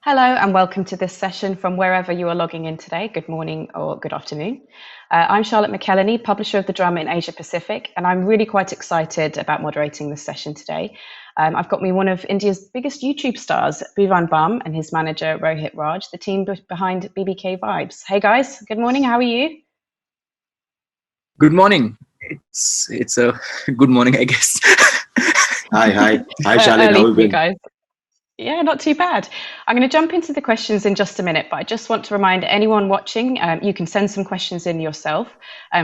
Hello and welcome to this session from wherever you are logging in today. Good morning or good afternoon. I'm Charlotte McKellany, publisher of The Drum in Asia Pacific, and I'm really quite excited about moderating this session today. I've got me one of India's biggest YouTube stars, Bhuvan Bam, and his manager, Rohit Raj, the team behind BBK Vibes. Hey guys, good morning, how are you? Good morning. It's a good morning, I guess. Hi, Charlotte. Early How have for you you been? guys. Yeah, not too bad. I'm going to jump into the questions in just a minute, but I just want to remind anyone watching, you can send some questions in yourself.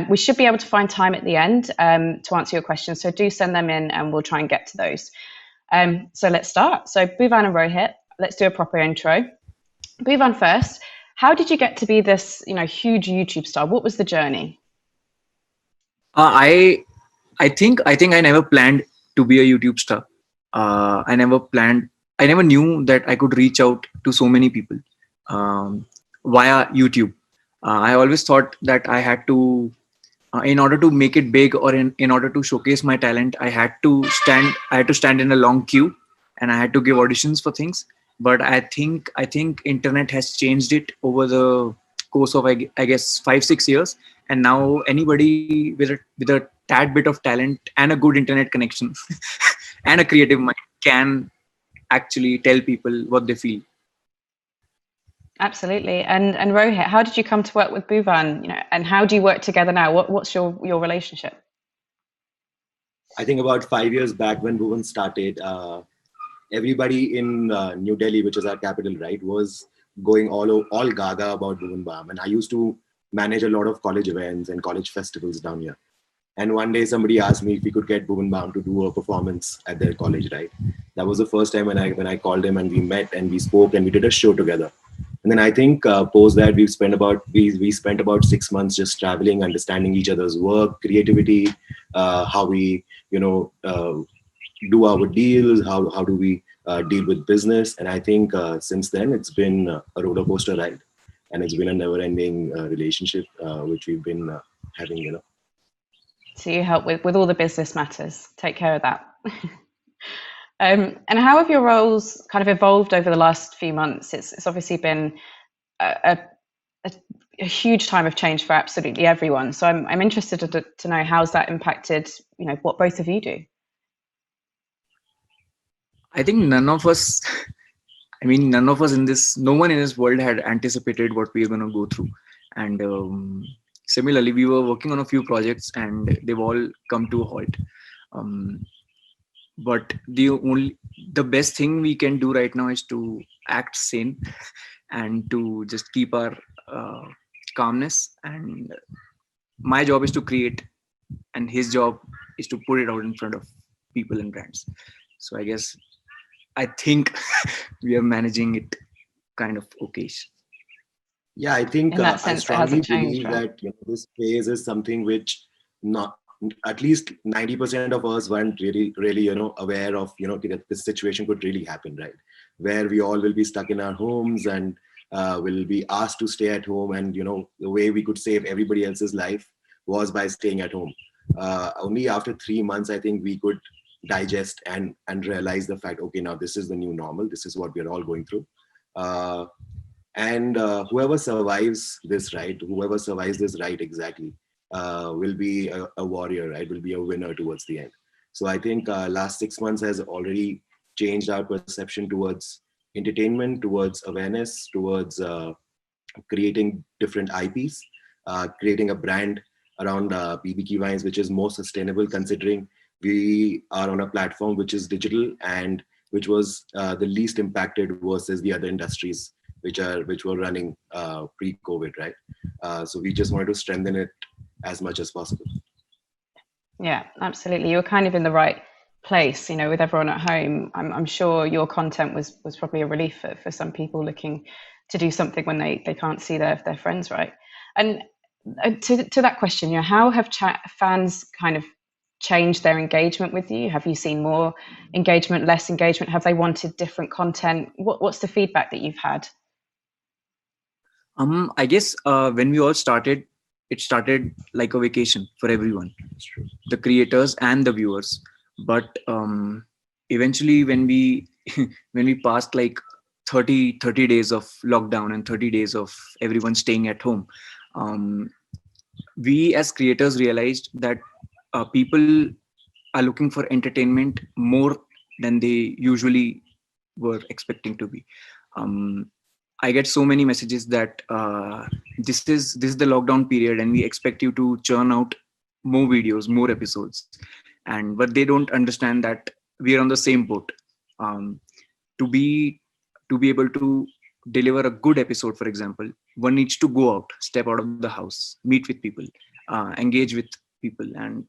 We should be able to find time at the end to answer your questions, so do send them in and we'll try and get to those. So let's start. So Bhuvan and Rohit, let's do a proper intro. Bhuvan first, how did you get to be this, huge YouTube star? What was the journey? I think I never planned to be a YouTube star. I never knew that I could reach out to so many people via YouTube. I always thought that I had to, in order to make it big or in order to showcase my talent, I had to stand in a long queue and I had to give auditions for things. But I think internet has changed it over the course of I guess 5-6 years, and now anybody with a tad bit of talent and a good internet connection and a creative mind can actually tell people what they feel. Absolutely. And Rohit, how did you come to work with Bhuvan? And how do you work together now? What's your relationship? I think about 5 years back when Bhuvan started, everybody in New Delhi, which is our capital, right, was going all gaga about Bhuvan Bam. And I used to manage a lot of college events and college festivals down here. And one day somebody asked me if we could get Bhuvan Bam to do a performance at their college, right? That was the first time when I called him and we met and we spoke and we did a show together. And then I think post that we spent about 6 months just traveling, understanding each other's work, creativity, how we do our deals, how do we deal with business. And I think since then it's been a roller coaster ride, and it's been a never-ending relationship which we've been having. So you help with all the business matters. Take care of that. And how have your roles kind of evolved over the last few months? It's obviously been a huge time of change for absolutely everyone. So I'm interested to know how's that impacted, what both of you do. I think none of us no one in this world had anticipated what we were going to go through. And similarly, we were working on a few projects and they've all come to a halt. But the best thing we can do right now is to act sane and to just keep our calmness. And my job is to create, and his job is to put it out in front of people and brands. So I think we are managing it kind of okay. Yeah, I think In that I sense, it strongly hasn't changed, believe right? that this phase is something which not at least 90% of us weren't really aware of that this situation could really happen, right? Where we all will be stuck in our homes and will be asked to stay at home, and the way we could save everybody else's life was by staying at home. Only after 3 months, I think we could digest and realize the fact, okay, now this is the new normal. This is what we're all going through. Uh, and whoever survives this, right, whoever survives this right exactly, will be a warrior, right, will be a winner towards the end. So I think last 6 months has already changed our perception towards entertainment, towards awareness, towards creating different IPs, creating a brand around BBQ Wines, which is more sustainable, considering we are on a platform which is digital and which was the least impacted versus the other industries which were running pre-COVID, right? So we just wanted to strengthen it as much as possible. Yeah, absolutely. You were kind of in the right place, with everyone at home. I'm sure your content was probably a relief for some people looking to do something when they can't see their friends, right? And to that question, how have fans kind of changed their engagement with you? Have you seen more engagement, less engagement? Have they wanted different content? What's the feedback that you've had? I guess when we all started, it started like a vacation for everyone, the creators and the viewers. But eventually, when we when we passed like 30 days of lockdown and 30 days of everyone staying at home, um, we as creators realized that people are looking for entertainment more than they usually were expecting to be. um, I get so many messages that this is the lockdown period and we expect you to churn out more videos, more episodes, and but they don't understand that we are on the same boat. um, to be to be able to deliver a good episode, for example, one needs to go out, step out of the house, meet with people, engage with people, and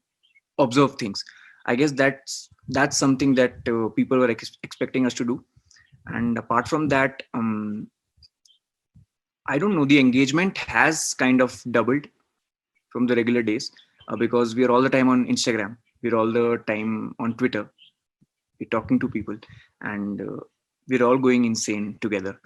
observe things. I guess that's something that people were expecting us to do. And apart from that, I don't know, the engagement has kind of doubled from the regular days, because we are all the time on Instagram, we're all the time on Twitter, we're talking to people, and we're all going insane together.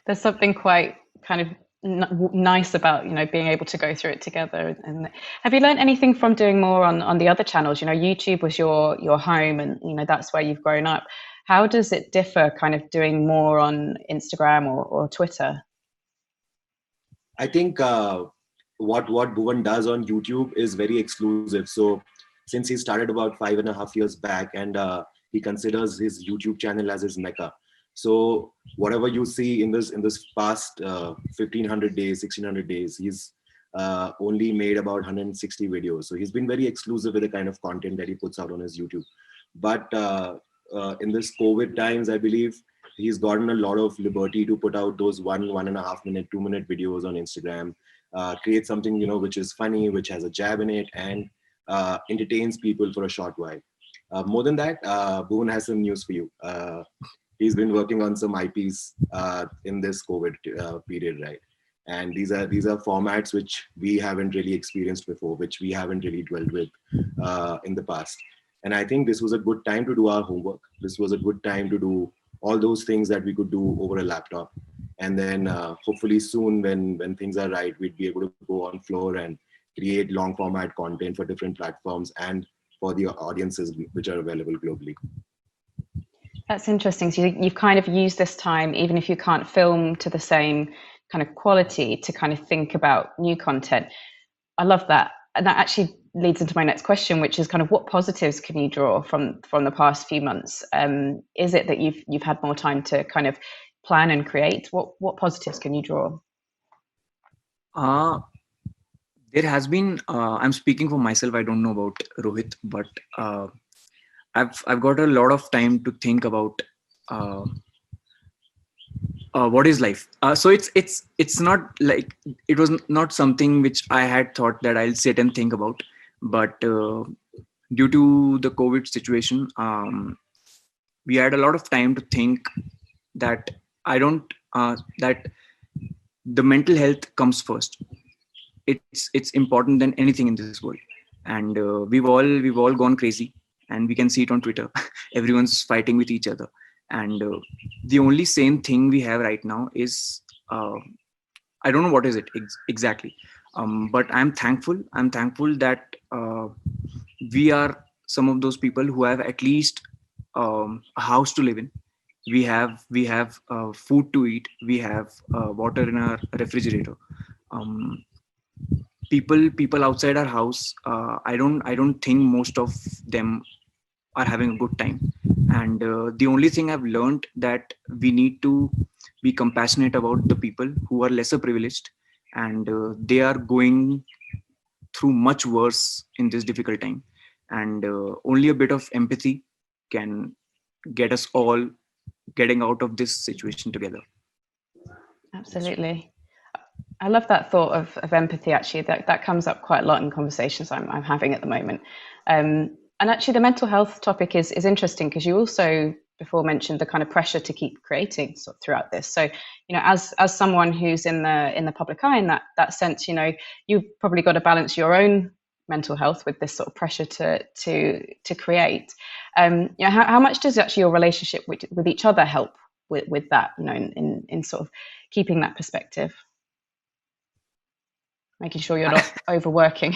There's something quite kind of nice about, being able to go through it together. And have you learned anything from doing more on the other channels? YouTube was your home, and that's where you've grown up. How does it differ, kind of doing more on Instagram or Twitter? I think what Bhuvan does on YouTube is very exclusive. So since he started about 5.5 years back, and he considers his YouTube channel as his mecca. So whatever you see in this past 1500 days, 1600 days, he's only made about 160 videos. So he's been very exclusive with the kind of content that he puts out on his YouTube. But in this COVID times, I believe he's gotten a lot of liberty to put out those 1.5 minute, 2 minute videos on Instagram, create something, which is funny, which has a jab in it, and entertains people for a short while. More than that, Bhuvan has some news for you. He's been working on some IPs in this COVID period, right? And these are formats which we haven't really experienced before, which we haven't really dwelled with in the past. And I think this was a good time to do our homework. This was a good time to do all those things that we could do over a laptop. And then hopefully soon, when things are right, we'd be able to go on floor and create long format content for different platforms and for the audiences which are available globally. That's interesting. So you've kind of used this time, even if you can't film to the same kind of quality, to kind of think about new content. I love that. And that actually leads into my next question, which is kind of what positives can you draw from the past few months? Is it that you've had more time to kind of plan and create? What positives can you draw? There has been, I'm speaking for myself, I don't know about Rohit, but I've got a lot of time to think about what is life. So it's not like, it was not something which I had thought that I'll sit and think about, but due to the COVID situation, we had a lot of time to think that that the mental health comes first. It's important than anything in this world, and we've all gone crazy, and we can see it on Twitter. Everyone's fighting with each other, and the only sane thing we have right now is I don't know what is it exactly, but I'm thankful that we are some of those people who have at least a house to live in. We have food to eat, we have water in our refrigerator. People outside our house, I don't think most of them are having a good time. And the only thing I've learned that we need to be compassionate about the people who are lesser privileged, and they are going through much worse in this difficult time. And only a bit of empathy can get us all getting out of this situation together. Absolutely. I love that thought of empathy. Actually, that comes up quite a lot in conversations I'm having at the moment. And actually, the mental health topic is interesting because you also before mentioned the kind of pressure to keep creating throughout this. So, as someone who's in the public eye in that sense, you've probably got to balance your own mental health with this sort of pressure to create. How much does actually your relationship with each other help with that? In sort of keeping that perspective, making sure you're not overworking.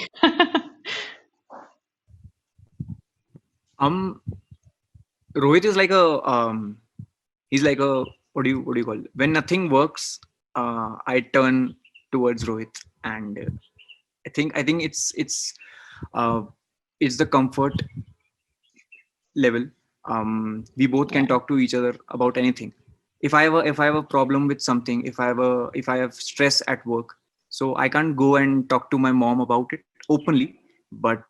Rohit is like He's like a, what do you call it? When nothing works, I turn towards Rohit, and I think uh, it's the comfort level. We both can Yeah. talk to each other about anything. If I have a problem with something, if I have stress at work, so I can't go and talk to my mom about it openly, but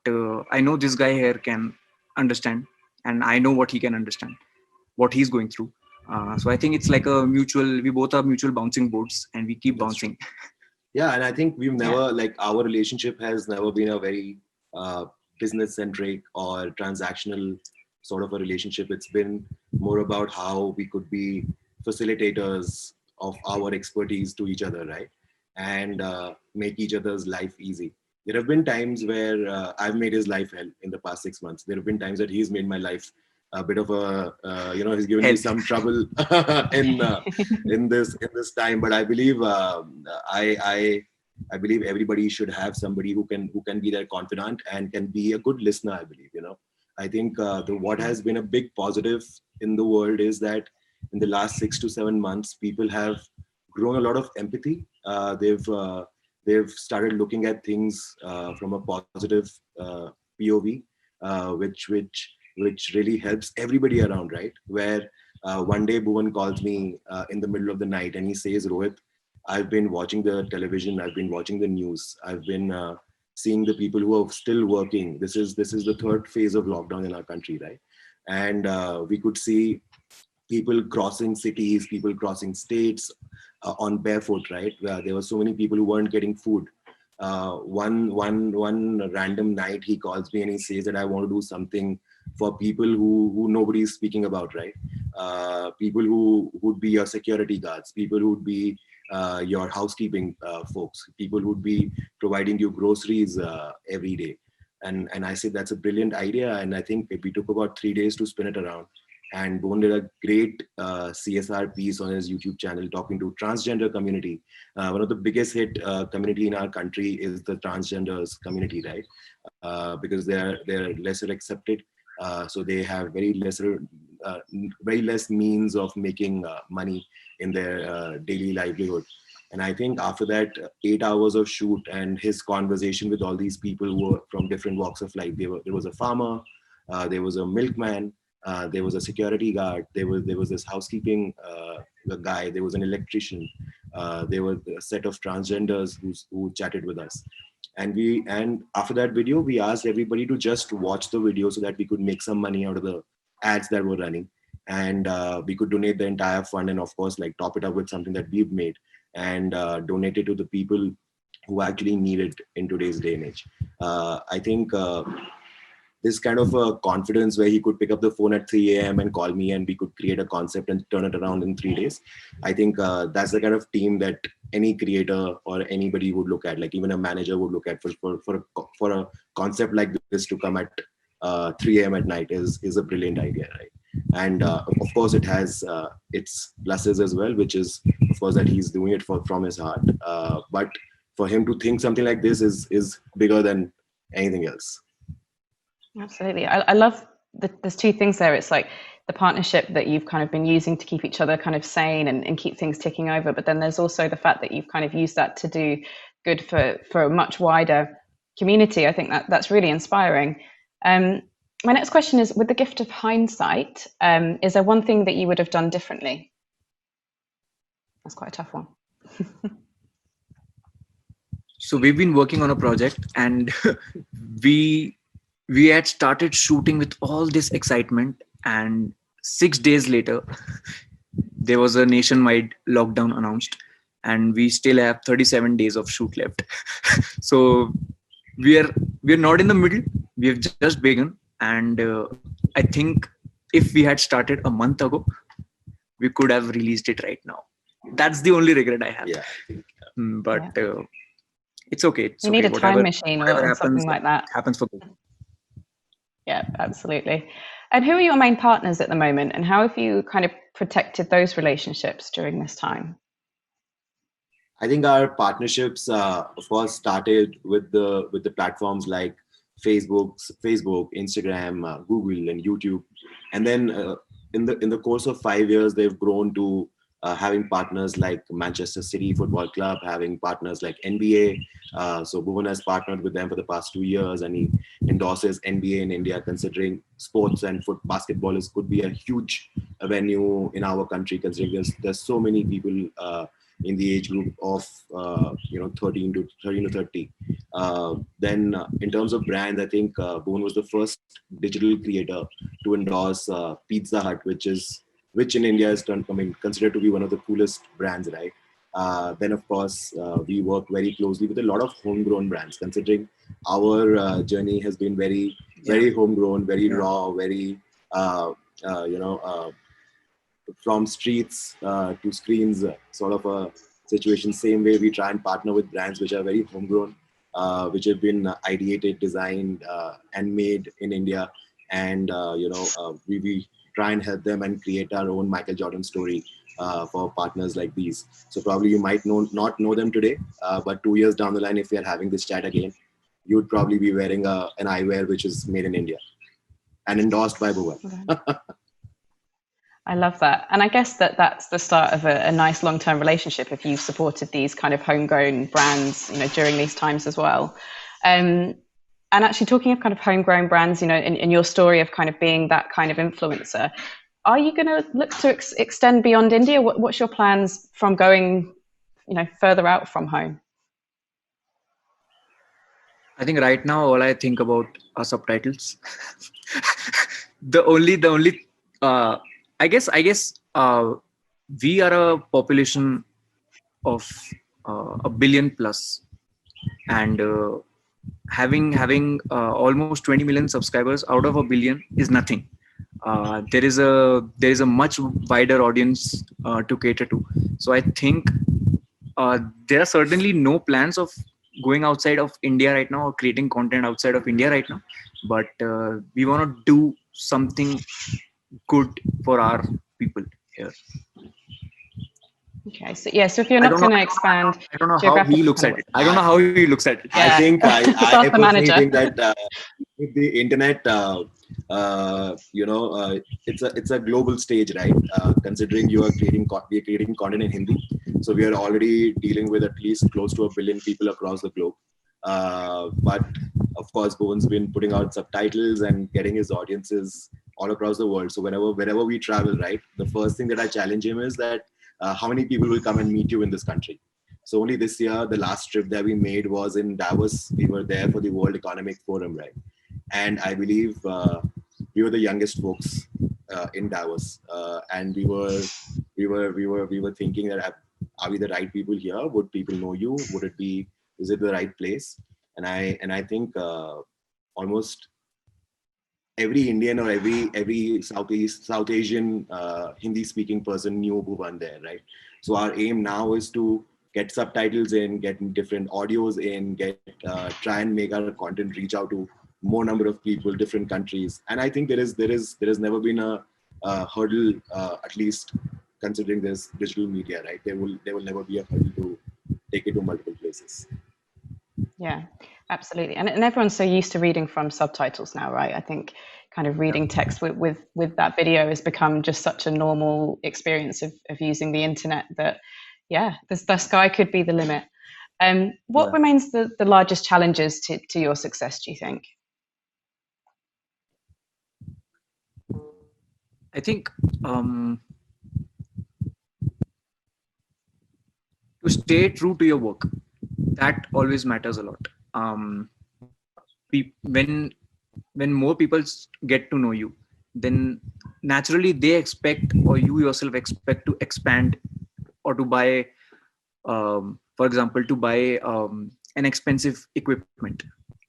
I know this guy here can understand, and I know what he can understand, what he's going through. So I think it's like a mutual. We both are mutual bouncing boards, and we keep That's true. bouncing. Yeah, and I think we've Yeah. never, like, our relationship has never been a very business centric or transactional sort of a relationship. It's been more about how we could be facilitators of our expertise to each other, right? And make each other's life easy. There have been times where I've made his life hell in the past 6 months. There have been times that he's made my life a bit of a, he's given me Hell. some trouble in in this time. But I believe I believe everybody should have somebody who can be their confidant and can be a good listener. I believe, I think what has been a big positive in the world is that in the last 6 to 7 months, people have grown a lot of empathy. They've started looking at things from a positive POV, which really helps everybody around, right? Where one day Bhuvan calls me in the middle of the night and he says, Rohit, I've been watching the television, I've been watching the news, I've been seeing the people who are still working. This is the third phase of lockdown in our country, right? And we could see people crossing cities, people crossing states on barefoot, right? There were so many people who weren't getting food. One random night, he calls me and he says that I want to do something for people who nobody is speaking about, right? People who would be your security guards, people who would be your housekeeping folks, people who would be providing you groceries every day. And I said that's a brilliant idea, and I think we took about 3 days to spin it around. And Bhuvan did a great CSR piece on his YouTube channel talking to transgender community. One of the biggest hit community in our country is the transgenders community, right? Because they're lesser accepted, so they have very less means of making money in their daily livelihood. And I think after that 8 hours of shoot and his conversation with all these people who were from different walks of life, there was a farmer, there was a milkman, there was a security guard, there was this housekeeping guy, there was an electrician, there were a set of transgenders who chatted with us. And after that video, we asked everybody to just watch the video so that we could make some money out of the ads that were running, and we could donate the entire fund, and of course, like, top it up with something that we've made and donate it to the people who actually need it in today's day and age. I think this kind of a confidence where he could pick up the phone at 3 a.m. and call me, and we could create a concept and turn it around in 3 days. I think that's the kind of team that any creator or anybody would look at, like even a manager would look at for a concept like this to come at 3 a.m. at night is a brilliant idea, right? And of course, it has its pluses as well, which is, of course, that he's doing it from his heart. But for him to think something like this is bigger than anything else. Absolutely. I love there's two things there. It's like the partnership that you've kind of been using to keep each other kind of sane and keep things ticking over. But then there's also the fact that you've kind of used that to do good for a much wider community. I think that's really inspiring. My next question is, with the gift of hindsight, is there one thing that you would have done differently? That's quite a tough one. So we've been working on a project, and we had started shooting with all this excitement, and 6 days later there was a nationwide lockdown announced, and we still have 37 days of shoot left. So we're not in the middle, we have just begun. And I think if we had started a month ago, we could have released it right now. That's the only regret I have. Yeah, I think, But it's okay. It's You okay. need a time machine or happens, something like that. happens for good. Yeah, absolutely. And who are your main partners at the moment, and how have you kind of protected those relationships during this time? I think our partnerships, of course, started with the platforms like Facebook, Instagram, Google, and YouTube, and then in the course of 5 years, they've grown to having partners like Manchester City Football Club, having partners like NBA. So Bhuvan has partnered with them for the past 2 years, and he endorses NBA in India, considering sports and basketball could be a huge venue in our country, considering there's so many people in the age group of 13 to 30. Then in terms of brands, I think Bhuvan was the first digital creator to endorse Pizza Hut, which in India is considered to be one of the coolest brands, right? Then of course we work very closely with a lot of homegrown brands, considering our journey has been very homegrown, very raw, very you know from streets to screens, sort of a situation. Same way we try and partner with brands which are very homegrown, which have been ideated, designed, and made in India. And we try and help them and create our own Michael Jordan story for partners like these. So probably you might not know them today, but 2 years down the line, if we are having this chat again, you would probably be wearing an eyewear which is made in India and endorsed by Bhuvan. Okay. I love that. And I guess that's the start of a nice long-term relationship if you've supported these kind of homegrown brands, during these times as well. And actually talking of kind of homegrown brands, in your story of kind of being that kind of influencer, are you going to look to extend beyond India? What's your plans from going, further out from home? I think right now all I think about are subtitles. the only I guess we are a population of a billion plus, and having almost 20 million subscribers out of a billion is nothing. There is a much wider audience to cater to. So I think there are certainly no plans of going outside of India right now or creating content outside of India right now, but we want to do something good for our people here. Okay, so if you're not going to expand, I don't know how he looks at it. I don't know how he looks at it. Yeah. I think I personally think that with the internet, it's a global stage, right? Considering we are creating content in Hindi, so we are already dealing with at least close to 1 billion people across the globe. But of course, Bhuvan's been putting out subtitles and getting his audiences all across the world. So wherever we travel, right, the first thing that I challenge him is that how many people will come and meet you in this country. So only this year, the last trip that we made was in Davos. We were there for the World Economic Forum, right? And I believe we were the youngest folks in Davos, and we were thinking that are we the right people here? Would people know you? Is it the right place? And I think almost every Indian or every South Asian Hindi speaking person knew Bhuvan there, right? So our aim now is to get subtitles in, get different audios in, try and make our content reach out to more number of people, different countries. And I think there is never been a hurdle, at least considering this digital media, right? There will never be a hurdle to take it to multiple places. Yeah, absolutely. And everyone's so used to reading from subtitles now, right? I think kind of reading text with that video has become just such a normal experience of using the internet that, the sky could be the limit. What remains the largest challenges to your success, do you think? I think to stay true to your work, that always matters a lot. When more people get to know you, then naturally they expect, or you yourself expect, to expand or to buy, for example, to buy an expensive equipment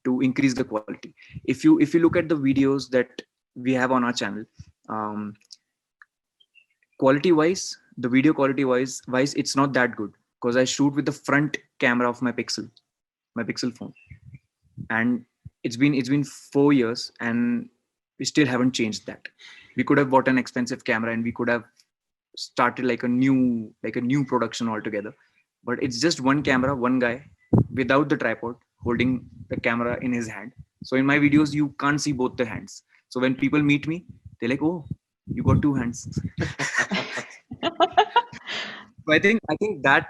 to increase the quality. If you look at the videos that we have on our channel, quality wise, the video quality wise, it's not that good, because I shoot with the front camera of my Pixel phone, and it's been 4 years and we still haven't changed that. We could have bought an expensive camera and we could have started like a new production altogether, but it's just one camera, one guy without the tripod holding the camera in his hand. So in my videos you can't see both the hands. So when people meet me, they're like, oh, You got two hands. So I think that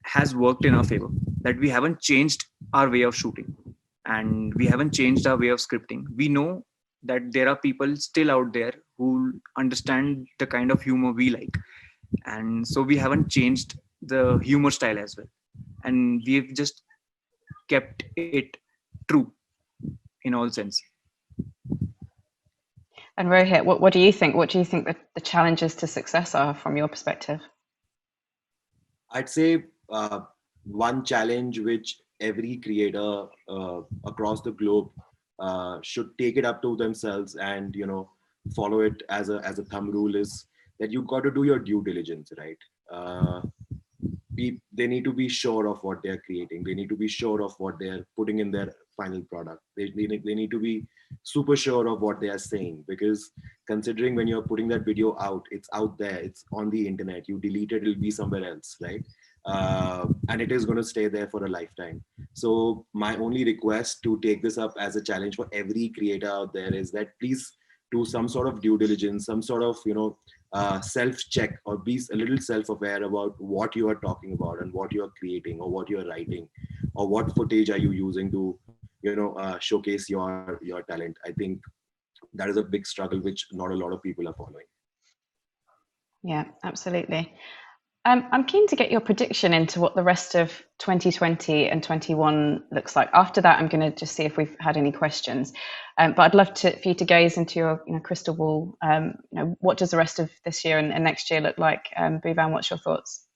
has worked in our favor. That we haven't changed our way of shooting, and we haven't changed our way of scripting. We know that there are people still out there who understand the kind of humor we like, and so we haven't changed the humor style as well, and we've just kept it true in all sense. And Rohit, what do you think? What do you think the challenges to success are from your perspective? I'd say one challenge which every creator across the globe should take it up to themselves and follow it as a thumb rule is that you got to do your due diligence, right? They need to be sure of what they're creating. They need to be sure of what they're putting in their final product. They need to be super sure of what they are saying, because considering when you're putting that video out, it's out there, it's on the internet, you delete it, it'll be somewhere else, right? And it is going to stay there for a lifetime. So my only request to take this up as a challenge for every creator out there is that please do some sort of due diligence, some sort of self-check, or be a little self-aware about what you are talking about and what you are creating or what you are writing, or what footage are you using to showcase your talent. I think that is a big struggle which not a lot of people are following. Yeah, absolutely. I'm keen to get your prediction into what the rest of 2020 and 21 looks like. After that, I'm going to just see if we've had any questions. But I'd love for you to gaze into your crystal ball. What does the rest of this year and next year look like? Bhuvan, what's your thoughts?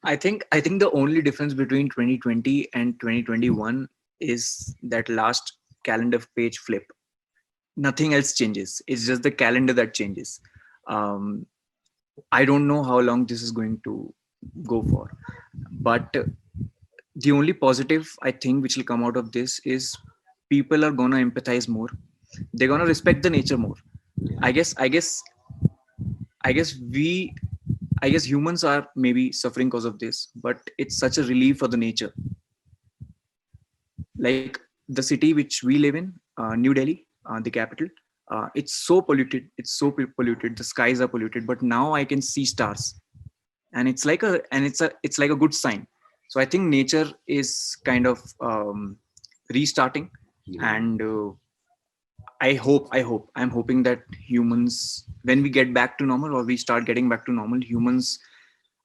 I think the only difference between 2020 and 2021 is that last calendar page flip. Nothing else changes. It's just the calendar that changes. I don't know how long this is going to go for, but the only positive I think which will come out of this is people are gonna empathize more. They're gonna respect the nature more. I guess humans are maybe suffering because of this, but it's such a relief for the nature. Like the city which we live in, New Delhi, the capital, it's so polluted. It's so polluted. The skies are polluted, but now I can see stars, and it's like a good sign. So I think nature is kind of restarting, and I'm hoping that humans, when we get back to normal, or we start getting back to normal, humans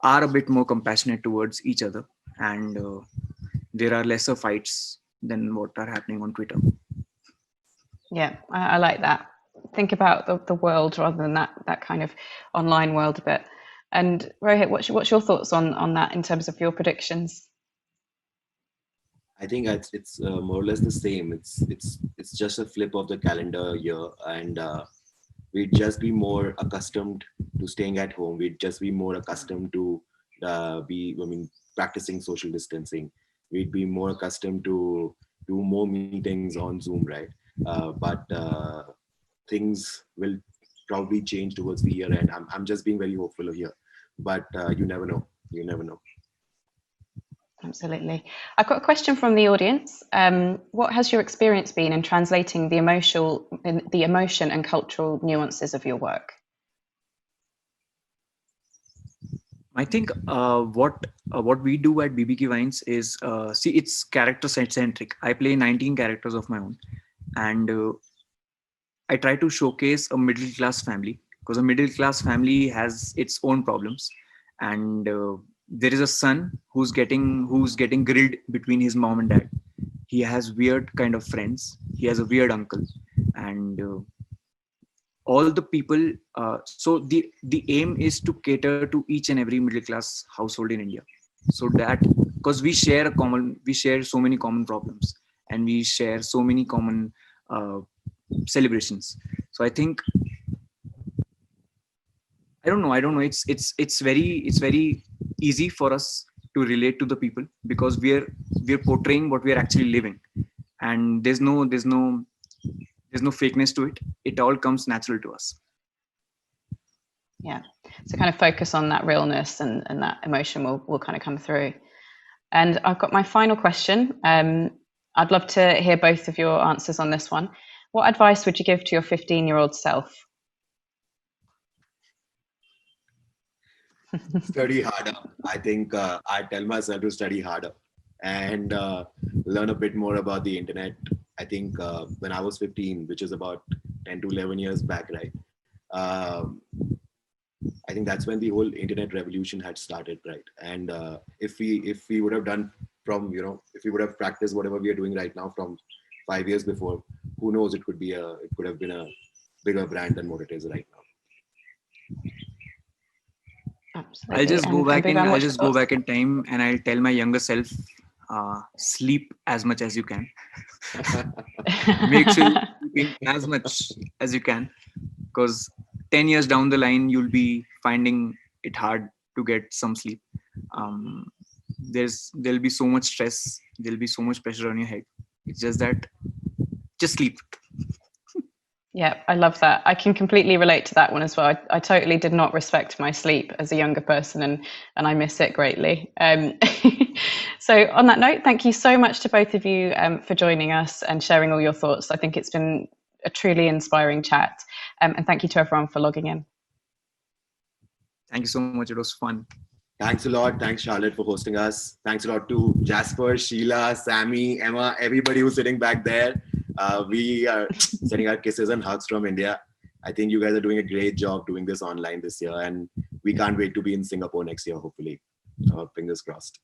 are a bit more compassionate towards each other, and there are lesser fights than what are happening on Twitter. Yeah, I like that. Think about the world rather than that kind of online world a bit. And Rohit, what's your thoughts on that in terms of your predictions? I think it's more or less the same. It's just a flip of the calendar year, and we'd just be more accustomed to staying at home. We'd just be more accustomed to practicing social distancing. We'd be more accustomed to do more meetings on Zoom, right? But things will probably change towards the year end. I'm just being very hopeful here, but you never know. You never know. Absolutely. I've got a question from the audience. What has your experience been in translating the emotion and cultural nuances of your work? I think what we do at BBK Vines is it's character centric. I play 19 characters of my own, and I try to showcase a middle class family, because a middle class family has its own problems, and there is a son who's getting grilled between his mom and dad. He has weird kind of friends. He has a weird uncle, and all the people. So the aim is to cater to each and every middle class household in India. So that, because we share so many common problems, and we share so many common celebrations. So I think I don't know. It's very easy for us to relate to the people, because we're portraying what we are actually living, and there's no fakeness to it. It all comes natural to us. Yeah, so kind of focus on that realness, and that emotion will kind of come through. And I've got my final question. I'd love to hear both of your answers on this one. What advice would you give to your 15-year-old self? Study harder. I think I tell myself to study harder and learn a bit more about the internet. I think when I was 15, which is about 10 to 11 years back, right? Um, I think that's when the whole internet revolution had started, right? And if we would have done from if we would have practiced whatever we are doing right now from 5 years before, who knows? It could have been a bigger brand than what it is right now. Absolutely. And Bhuvan, I'll what's your just go thoughts? back in time and I'll tell my younger self, sleep as much as you can. Make sure you're sleeping as much as you can, because 10 years down the line, you'll be finding it hard to get some sleep. Um, there'll be so much stress. There'll be so much pressure on your head. It's just that, just sleep. Yeah, I love that. I can completely relate to that one as well. I totally did not respect my sleep as a younger person, and I miss it greatly. So, on that note, thank you so much to both of you for joining us and sharing all your thoughts. I think it's been a truly inspiring chat. And thank you to everyone for logging in. Thank you so much. It was fun. Thanks a lot. Thanks, Charlotte, for hosting us. Thanks a lot to Jasper, Sheila, Sammy, Emma, everybody who's sitting back there. We are sending our kisses and hugs from India. I think you guys are doing a great job doing this online this year, and we can't wait to be in Singapore next year, hopefully. Fingers crossed.